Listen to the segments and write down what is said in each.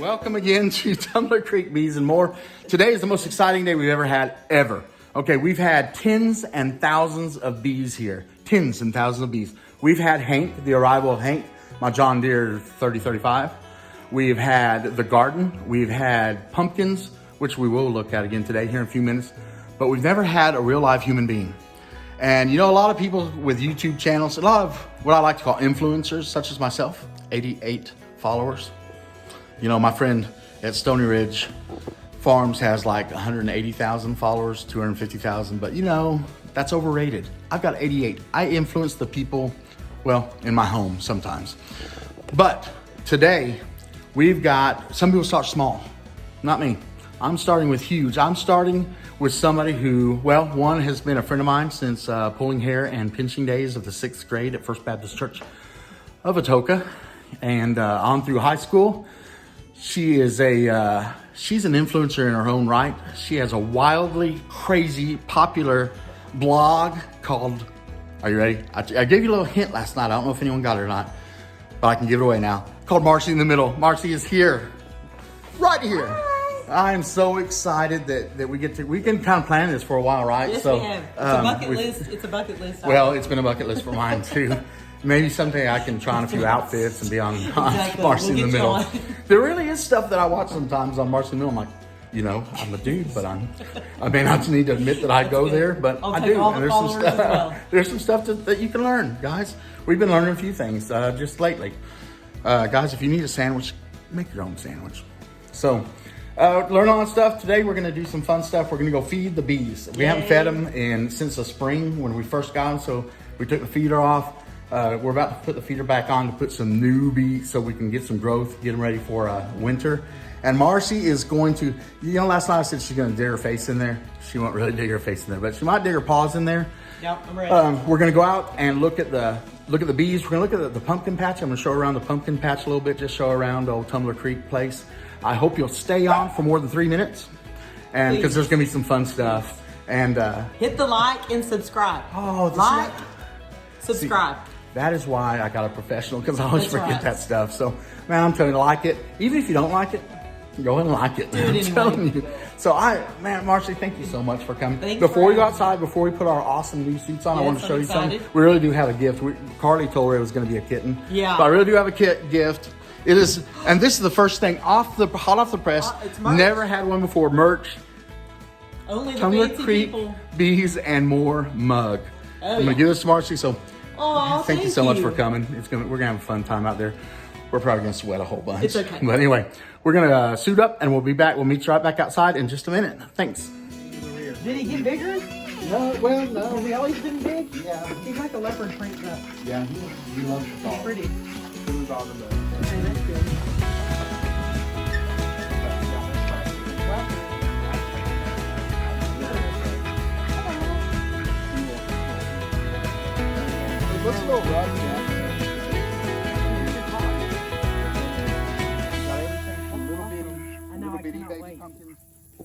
Welcome again to Tumbler Creek Bees and More. Today is the most exciting day we've ever had, ever. Okay, we've had tens and thousands of bees here. Tens and thousands of bees. We've had Hank, the arrival of Hank, my John Deere 3035. We've had the garden. We've had pumpkins, which we will look at again today here in a few minutes. But we've never had a real live human being. And you know, a lot of people with YouTube channels, a lot of what I like to call influencers, such as myself, 88 followers. You know, my friend at Stony Ridge Farms has like 180,000 followers, 250,000, but you know, that's overrated. I've got 88. I influence the people, well, in my home sometimes. But today, we've got, some people start small, not me. I'm starting with huge. I'm starting with somebody who, well, one has been a friend of mine since pulling hair and pinching days of the 6th grade at First Baptist Church of Atoka, and on through high school. She is she's an influencer in her own right. She has a wildly crazy, popular blog called, are you ready? I gave you a little hint last night. I don't know if anyone got it or not, but I can give it away now. Called Marcy in the Middle. Marcy is here, right here. Hi. I'm so excited that we can kind of plan this for a while, right? Yes, we have. It's a bucket list. It's a bucket list. Well, it's been a bucket list for mine too. Maybe someday I can try on a few outfits and be on Exactly. Marcy in the Middle. On. There really is stuff that I watch sometimes on Marcy in the Middle. I'm like, you know, I'm a dude, but I may not need to admit that I go there, but I do. And there's some stuff. Well. There's some stuff that you can learn, guys. We've been learning a few things just lately. Guys, if you need a sandwich, make your own sandwich. So, learn all that stuff. Today we're going to do some fun stuff. We're going to go feed the bees. We haven't fed them since the spring when we first got them, so we took the feeder off. We're about to put the feeder back on to put some new bees so we can get some growth, get them ready for winter. And Marcy is going to, you know, last night I said she's going to dig her face in there. She won't really dig her face in there, but she might dig her paws in there. Yep, I'm ready. We're going to go out and look at the bees. We're going to look at the pumpkin patch. I'm going to show around the pumpkin patch a little bit, just show around old Tumbler Creek place. I hope you'll stay on for more than 3 minutes, and because there's going to be some fun stuff. And hit the like and subscribe. Oh, like, subscribe. See, that is why I got a professional, because I always forget that stuff. So, man, I'm telling you, like it. Even if you don't like it, go ahead and like it. Do it anyway. I'm telling you. So, Marcy, thank you so much for coming. Thanks before we go outside, before we put our awesome new suits on, I want to show you something. We really do have a gift. Carly told her it was going to be a kitten. Yeah. But I really do have a gift. It is, and this is the first thing hot off the press. It's merch. Never had one before. Merch. Only the Tumbler fancy Creek people. Bees and More mug. Oh, I'm gonna give this to Marcy. So, thank you so much for coming. We're gonna have a fun time out there. We're probably gonna sweat a whole bunch. It's okay. But anyway, we're gonna suit up and we'll be back. We'll meet you right back outside in just a minute. Thanks. Did he get bigger? No, well, no. Has he always been big? Yeah. He's like a leopard print up. Yeah, he loves the dog. He's pretty. Okay, that's good. It looks a little rough, yeah. Little bitty baby pumpkins.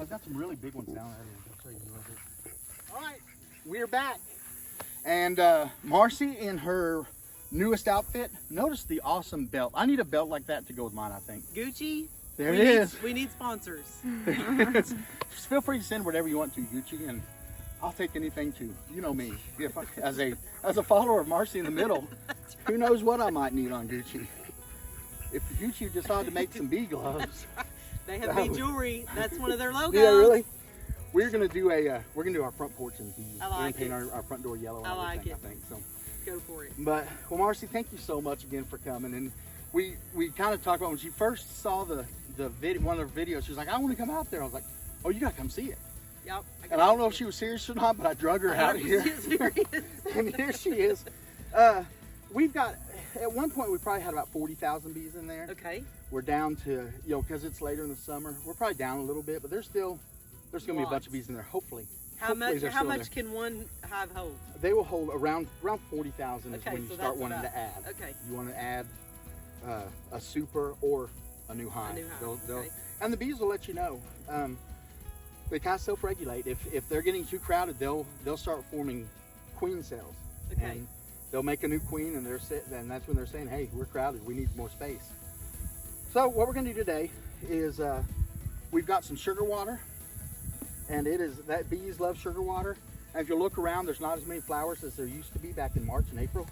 I've got some really big ones down there. I'll show you a little bit. All right, we're back. And Marcy in her newest outfit. Notice the awesome belt. I need a belt like that to go with mine, I think. Gucci. There it is. We need sponsors. Just feel free to send whatever you want to Gucci, and I'll take anything too. You know me. As a follower of Marcy in the Middle, who knows what I might need on Gucci. If Gucci decided to make some bee gloves. They have bee jewelry. That's one of their logos. Yeah, really. We're gonna do our front porch and bees. I like paint our front door yellow. I like it. I think so. Go for it. But well, Marcy, thank you so much again for coming. And we kind of talked about when she first saw the video, one of the videos. She was like, I want to come out there. I was like, oh, you gotta come see it. Yep. And I don't know if she was serious or not, but I drug her out here. And here she is. We've got, at one point, we probably had about 40,000 bees in there. Okay. We're down to, because it's later in the summer, we're probably down a little bit, but there's going to be a bunch of bees in there, hopefully. How much can one hive hold? They will hold around 40,000 is when you so start wanting to add. Okay. You want to add a super or a new hive. And the bees will let you know. They kind of self-regulate. If they're getting too crowded, they'll start forming queen cells. Okay. And they'll make a new queen, and that's when they're saying, hey, we're crowded, we need more space. So what we're going to do today is we've got some sugar water, and that bees love sugar water. And if you look around, there's not as many flowers as there used to be back in March and April.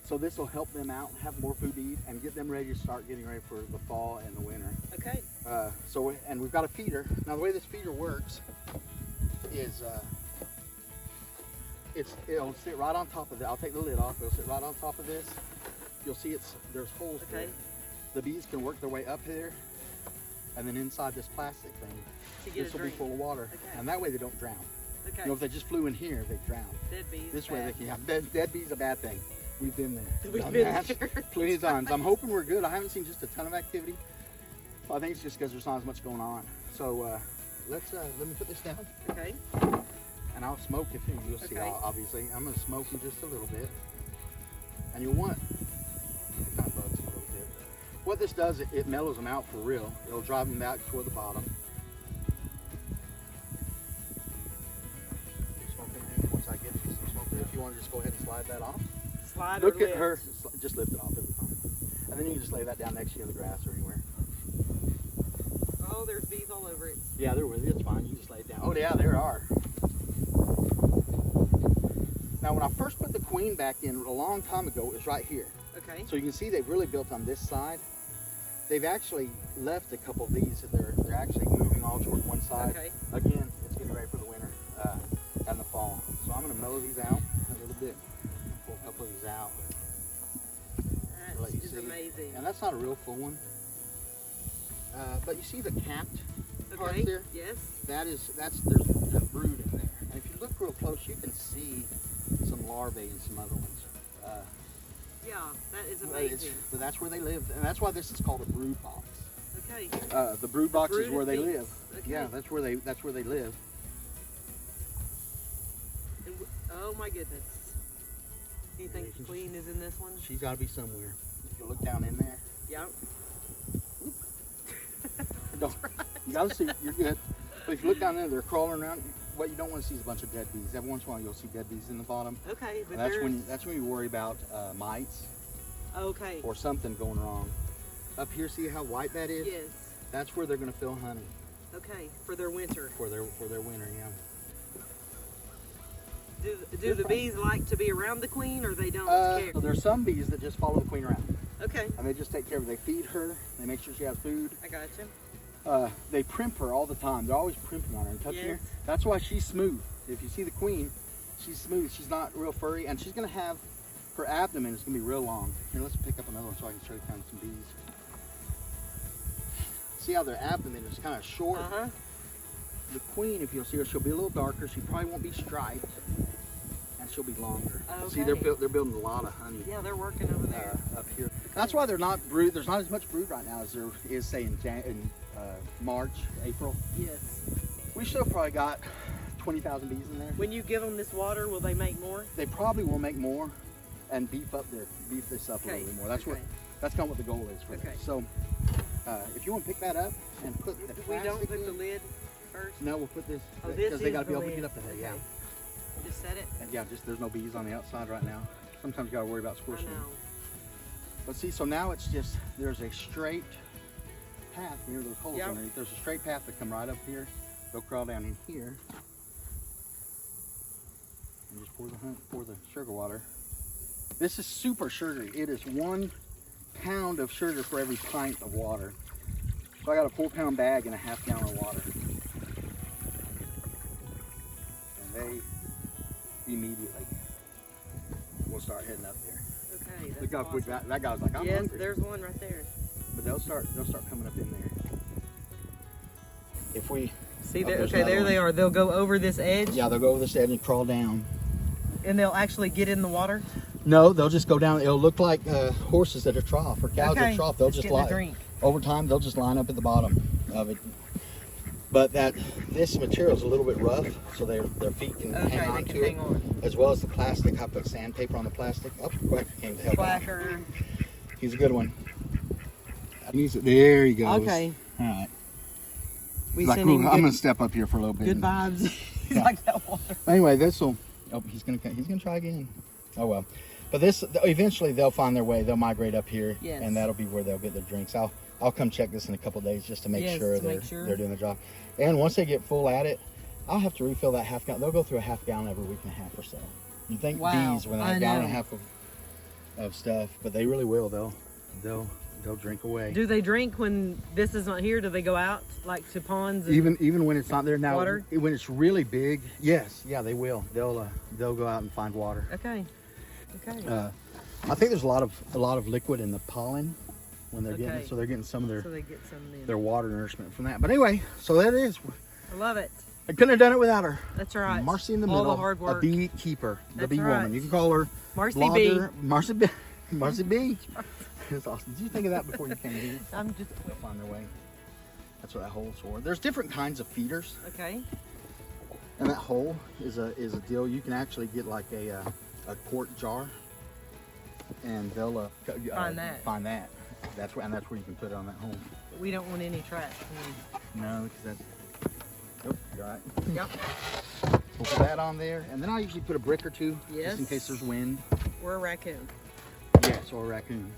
So this will help them out, have more food to eat, and get them ready to start getting ready for the fall and the winter. Okay. And we've got a feeder. Now the way this feeder works is it'll sit right on top of it. I'll take the lid off. It'll sit right on top of this. You'll see there's holes there. The bees can work their way up here, and then inside this plastic thing, this will be full of water, and that way they don't drown. Okay. You know, if they just flew in here, they drown. Dead bees. This way they can have dead bees. A bad thing. We've been there. We've been there plenty of times. I'm hoping we're good. I haven't seen just a ton of activity. I think it's just because there's not as much going on. So let me put this down. Okay. And I'll smoke if you'll see. Obviously, I'm gonna smoke in just a little bit. And you'll want it kind of bugs a little bit. What this does, it mellows them out for real. It'll drive them back toward the bottom. Once I get some smoke there, if you want to just go ahead and slide that off. Look at her. Just lift it off. It'll be fine. And then you can just lay that down next to you in the grass or anywhere. Oh, there's bees all over it. Yeah, they're with you. It's fine. You just lay it down. Oh, yeah, there are. Now, when I first put the queen back in a long time ago, it was right here. Okay. So you can see they've really built on this side. They've actually left a couple of these. They're actually moving all toward one side. Okay. Again, it's getting ready for the winter and the fall. So I'm going to mellow these out a little bit. Pull a couple of these out. That is amazing. And that's not a real full one. But you see the capped parts there? Yes. There's a brood in there. And if you look real close, you can see some larvae and some other ones. Yeah, that is amazing. But that's where they live, and that's why this is called a brood box. Okay. The brood box is where they bees. live. Okay. Yeah, that's where they live. Oh my goodness. Do you think the queen is in this one? She's got to be somewhere. If you look down in there. Yeah. Don't, you got to see. You're good. But if you look down there, they're crawling around. What you don't want to see is a bunch of dead bees. Every once in a while, you'll see dead bees in the bottom. Okay, but that's when you worry about mites. Okay. Or something going wrong. Up here, see how white that is? Yes. That's where they're going to fill honey. Okay, for their winter. For their winter, yeah. Do the bees like to be around the queen, or they don't care? So there's some bees that just follow the queen around. Okay. And they just take care of her. They feed her. They make sure she has food. I got you. They primp her all the time. They're always primping on her and touching her. That's why she's smooth. If you see the queen, she's smooth. She's not real furry, and she's going to have her abdomen is going to be real long. Here, let's pick up another one so I can show you kind of some bees. See how their abdomen is kind of short? Uh-huh. The queen, if you'll see her, she'll be a little darker. She probably won't be striped, and she'll be longer. Okay. See, they're building a lot of honey. Yeah, they're working over there. Up here. That's why they're not brood. There's not as much brood right now as there is, say, in March, April. Yes. We still probably got 20,000 bees in there. When you give them this water, will they make more? They probably will make more and beef this up a little bit more. That's that's kind of what the goal is for this. So if you want to pick that up and put the plastic we don't put in, the lid first? No, we'll put this because they got to be able to get up in there. Okay. Yeah. Just set it. And yeah, just there's no bees on the outside right now. Sometimes you got to worry about squishing them. But see, so now it's just there's a straight path near those holes underneath. There's a straight path that come right up here. They'll crawl down in here and just pour the sugar water. This is super sugary. It is 1 pound of sugar for every pint of water. So I got a 4-pound bag and a ½ gallon of water. And they immediately will start heading up there. Okay, that's look how quick awesome. that guy's like, I'm hungry. Yes, there's one right there. But they'll start coming up in there. If we see there, okay, there they are. They'll go over this edge. Yeah, they'll go over this edge and crawl down. And they'll actually get in the water. No, they'll just go down. It'll look like horses at a trough or cows at a trough. They'll just line over time. They'll just line up at the bottom of it. But this material is a little bit rough, so their feet can hang on to it, as well as the plastic. I put sandpaper on the plastic. Oh, Quacker came to help out. He's a good one. There he goes. Okay. All right. Like, I'm gonna step up here for a little bit. Good vibes. He's like that water. Anyway, this'll. Oh, he's gonna try again. Oh well. But eventually they'll find their way. They'll migrate up here, and that'll be where they'll get their drinks. I'll I'll come check this in a couple days just to make sure to they're make sure. they're doing the job. And once they get full at it, I'll have to refill that half gallon. They'll go through a half gallon every week and a half or so. You think bees with a gallon and a half of stuff, but they really will. They'll drink away. Do they drink when this is not here? Do they go out like to ponds? And Even when it's not there now, water? when it's really big, yes, yeah, they will. They'll go out and find water. Okay. I think there's a lot of liquid in the pollen when they're getting it, so they're getting some of So they get some in. their water nourishment from that. But anyway, so that is. I love it. I couldn't have done it without her. That's right. Marcy in the All middle, the hard work. a beekeeper, the That's bee right. woman. You can call her Marcy blogger, B. Marcy B. Marcy B. That's awesome. Did you think of that before you came here? I'm just They'll find their way. That's what that hole's for. There's different kinds of feeders, okay. and that hole is a deal. You can actually get like a quart jar, and they'll find that. That's where you can put it on that hole. We don't want any trash. No, because that's. Oh, you're right. Yep. We'll put that on there, and then I usually put a brick or two, Yes. just in case there's wind. We're a raccoon. Yes, or a raccoon.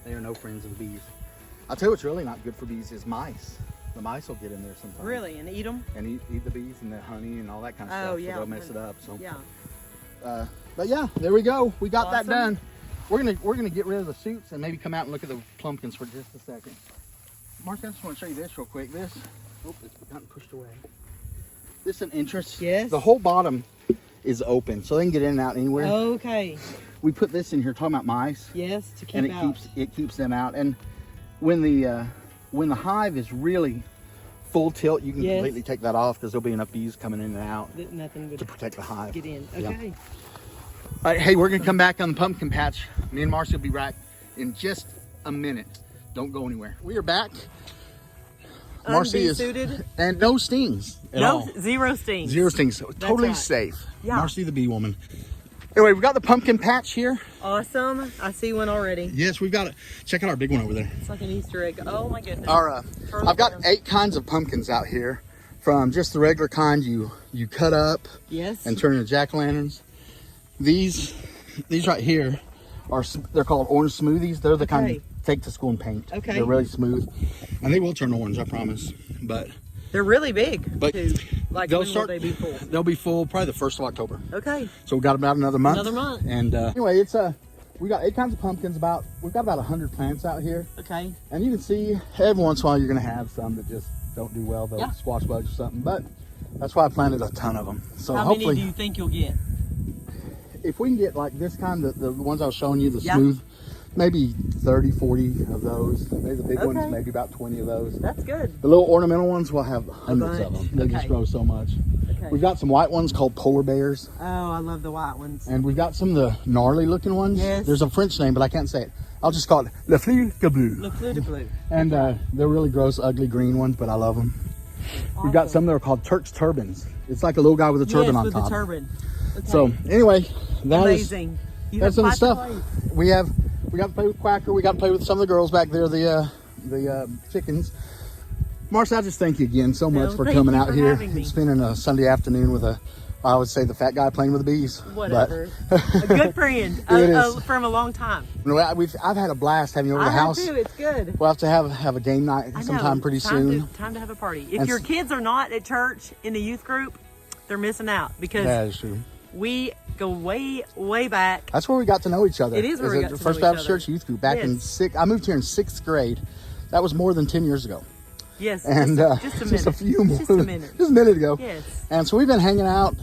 They are no friends of the bees. I'll tell you what's really not good for bees is mice. The mice will get in there sometimes. Really, and eat them? And eat the bees and the honey and all that kind of stuff. Oh, yeah. So they'll mess it up. So. Yeah. But yeah, there we go. We got that Awesome. done. We're gonna get rid of the suits and maybe come out and look at the pumpkins for just a second. Mark, I just want to show you this real quick. This, it's gotten pushed away. This is an entrance. Yes. The whole bottom is open, so they can get in and out anywhere. Okay. We put this in here talking about mice. Yes, to keep And out. it keeps them out. And when the hive is really full tilt, you can Yes. completely take that off because there'll be enough bees coming in and out That nothing would to protect the hive. get in. Yeah. Okay. All right, hey, we're gonna come back on the pumpkin patch. Me and Marcy will be back in just a minute. Don't go anywhere. We are back. Marcy is Unbee-suited. and no stings at all. Zero stings. Zero stings. So totally right. safe. Yeah. Marcy the bee woman. Anyway, we've got the pumpkin patch here. Awesome. I see one already. Yes, we've got it. Check out our big one over there. It's like an Easter egg. Oh my goodness. I've got 8 kinds of pumpkins out here, from just the regular kind you cut up Yes. and turn into jack-o'-lanterns. These right here they're called orange smoothies. They're the kind you take to school and paint. Okay. They're really smooth, and they will turn orange, I promise. But They're really big. But too. Like they'll when start. will they be full? They'll be full probably the 1st of October. Okay. So we got about another month. Another month. And anyway, it's we got 8 kinds of pumpkins. We've got about 100 plants out here. Okay. And you can see every once in a while you're gonna have some that just don't do well, the squash bugs or something. But that's why I planted a ton of them. So How hopefully, many do you think you'll get? if we can get like this kind, the ones I was showing you, the smooth, maybe 30, 40 of those. Maybe the big ones, maybe about 20 of those. That's good. The little ornamental ones will have hundreds of bunch. them. They just grow so much. Okay. We've got some white ones called polar bears. Oh, I love the white ones. And we've got some of the gnarly looking ones. Yes. There's a French name, but I can't say it. I'll just call it Le Fleur de Bleu. Le Fleur de Bleu. And they're really gross, ugly green ones, but I love them. We've got some that are called Turk's turbans. It's like a little guy with a turban on with top. the turban. Okay. So anyway, Amazing. that's some lots of stuff. place. We got to play with Quacker. We got to play with some of the girls back there, the chickens. Marcy, I just thank you again so much for thank coming you out for here having me. and spending a Sunday afternoon with I would say the fat guy playing with the bees. Whatever. A good friend It is. from a long time. I've had a blast having you over I the house. have too. It's good. We'll have to have a game night I know. sometime pretty soon. Time to have a party. If And your kids are not at church in the youth group, they're missing out because That is true. we go way, way back. That's where we got to know each other. It is where we got to First know each Baptist other. Church youth group back in Yes. I moved here in 6th grade. That was more than 10 years ago. Yes. And just a minute. just a few more. Just a minute. Just a minute ago. Yes. And so we've been hanging out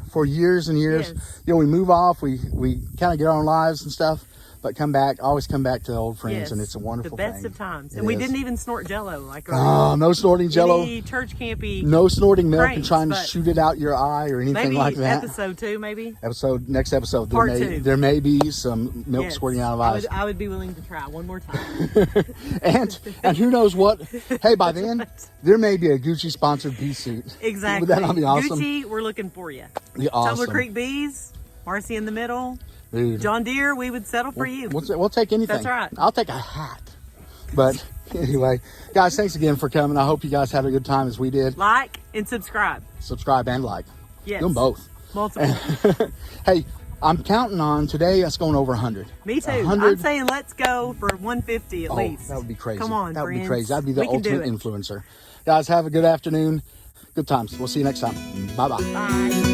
for years and years. Yes. You know, we move off, we kind of get our own lives and stuff, but always come back to the old friends, Yes. and it's a wonderful The best thing. of times. It And we is. didn't even snort Jello like Oh, no snorting Jello. any church campy. No snorting milk and pranks, trying to but shoot it out your eye or anything Maybe like that. episode 2, maybe. Next episode, Part 2. there may be some milk Yes. squirting out of eyes. I would be willing to try one more time. and who knows what? Hey, by then there may be a Gucci sponsored bee suit. Exactly. Would that not be awesome? Gucci, we're looking for you. Be awesome. Tumbler Creek Bees, Marcy in the middle, Dude. John Deere, we would settle for you. We'll take anything. That's right. I'll take a hat. But anyway, guys, thanks again for coming. I hope you guys had a good time as we did. Like and subscribe. Subscribe and like. Yes. Do them both. Multiple. Hey, I'm counting on today us going over 100. Me too. 100. I'm saying let's go for 150 at least. That would be crazy. Come on, that would friends. be crazy. That'd be the We can do ultimate it. influencer. Guys, have a good afternoon. Good times. We'll see you next time. Bye-bye. Bye.